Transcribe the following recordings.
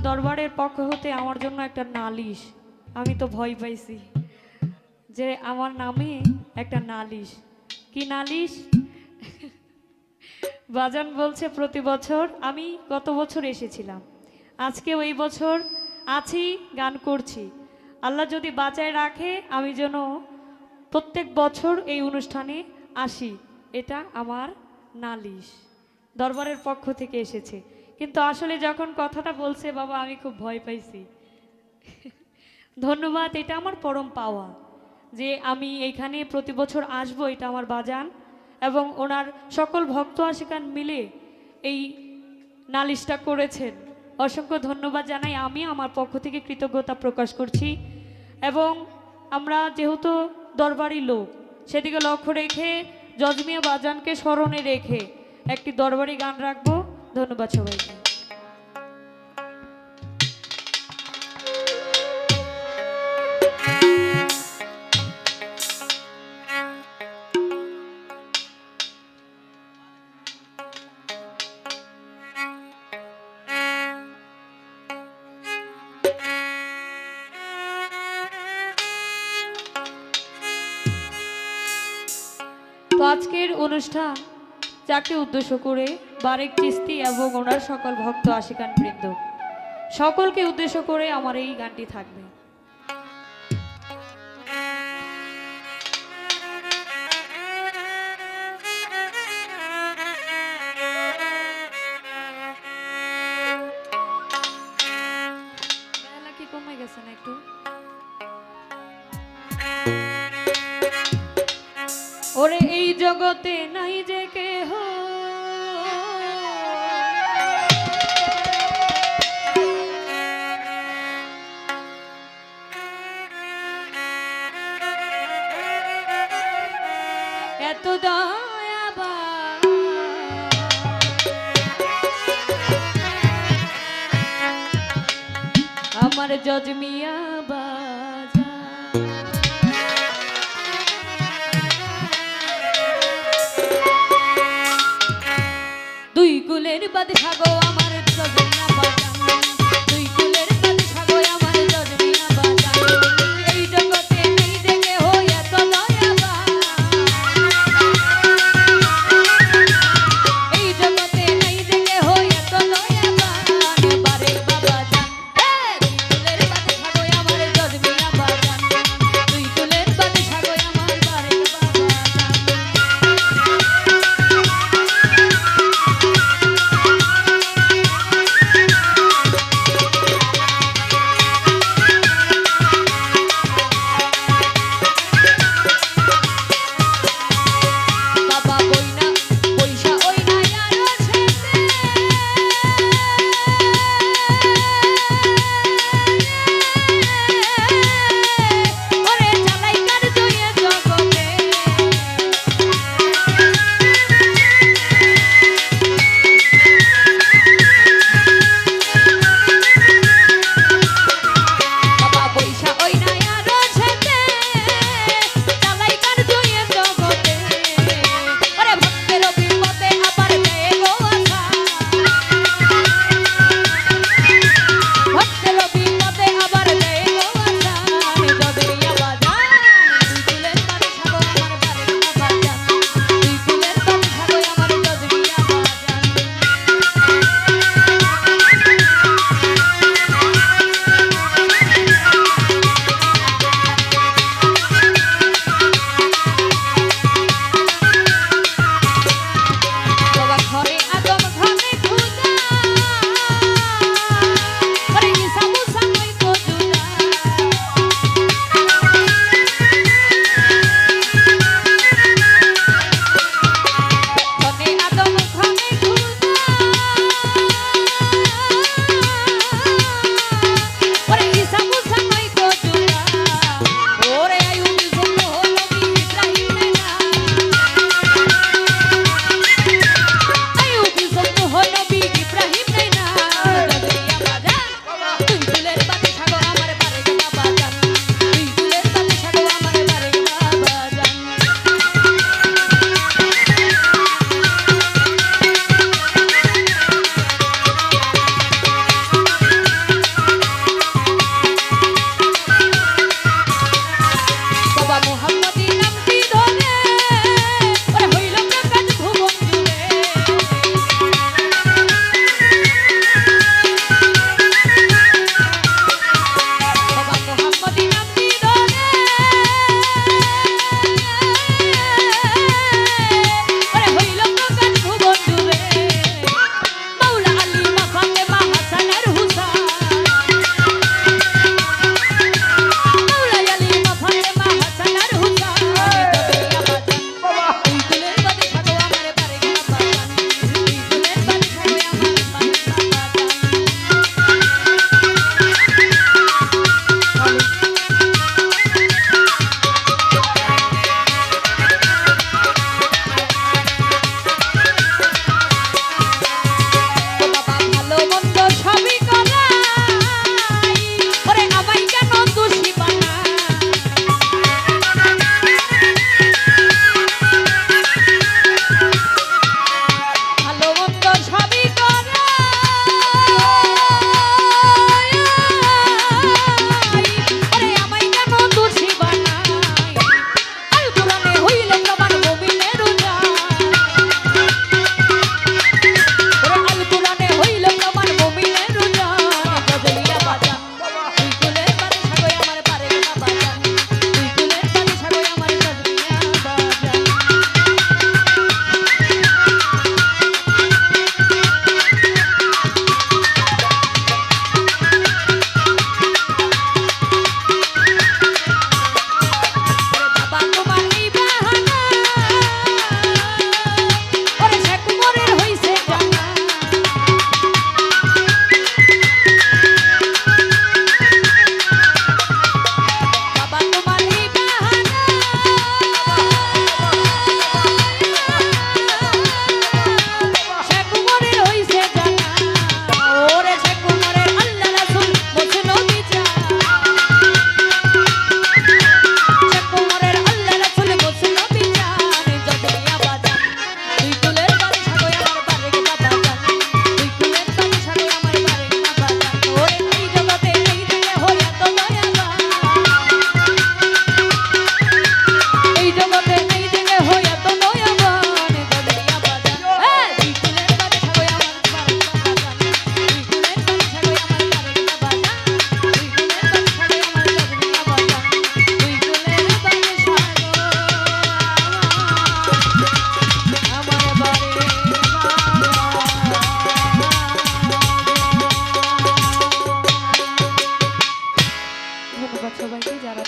দরবারের পক্ষ হতে আমার জন্য একটা নালিশ। আমি তো ভয় পাইছি যে আমার নামে একটা নালিশ। কি নালিশ? বাজান বলছে প্রতি বছর, আমি গত বছর এসেছিলাম, আজকে ওই বছর আছি, গান করছি। আল্লাহ যদি বাঁচায় রাখে আমি যেন প্রত্যেক বছর এই অনুষ্ঠানে আসি, এটা আমার নালিশ। দরবারের পক্ষ থেকে এসেছে, কিন্তু আসলে যখন কথাটা বলছে বাবা আমি খুব ভয় পাইছি। ধন্যবাদ, এটা আমার পরম পাওয়া যে আমি এখানে প্রতি বছর আসবো, এটা আমার বাজান এবং ওনার সকল ভক্ত আশিকান মিলে এই নালিশটা করেছেন। অসংখ্য ধন্যবাদ জানাই, আমি আমার পক্ষ থেকে কৃতজ্ঞতা প্রকাশ করছি। এবং আমরা যেহেতু দরবারি লোক, সেদিকে লক্ষ্য রেখে জজমিয়া বাজানকে স্মরণে রেখে একটি দরবারি গান রাখবো। ধন্যবাদ সবাইকে। তো আজকের অনুষ্ঠান যাকে উদ্দেশ্য করে বারেক চিস্তি এবং ওনার সকল ভক্ত আশিকান বৃন্দ সকলকে উদ্দেশ্য করে আমার এই গানটি থাকবে। বেলা কি কমে গেছে না একটু? ওরে এই জগতে নাই যে কেহ এত দয়াবান, আমার জজমিয়া বাজা। দুই কুলের বাদশা গো আমার জজমিয়া বাজান, দুই কুলের বাদশা গো আমার জজমিয়া বাজান। এই জগতে নেই যে কেহ এত দয়াবান, এই জগতে নেই যে কেহ এত দয়াবান। বারে বাবা জান, দুই কুলের বাদশা গো আমার জজমিয়া বাজান, দুই কুলের বাদশা গো আমার বারে বাবা জান।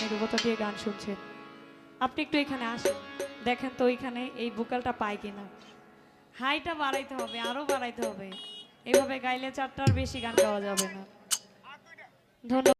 নীরবতা দিয়ে গান শুনছেন। আপনি একটু এখানে আসেন, দেখেন তো ওইখানে এই ভোকালটা পায় কিনা। হাইটা বাড়াইতে হবে, আরো বাড়াইতে হবে। এভাবে গাইলে 4টার বেশি গান গাওয়া যাবে না। ধন্যবাদ।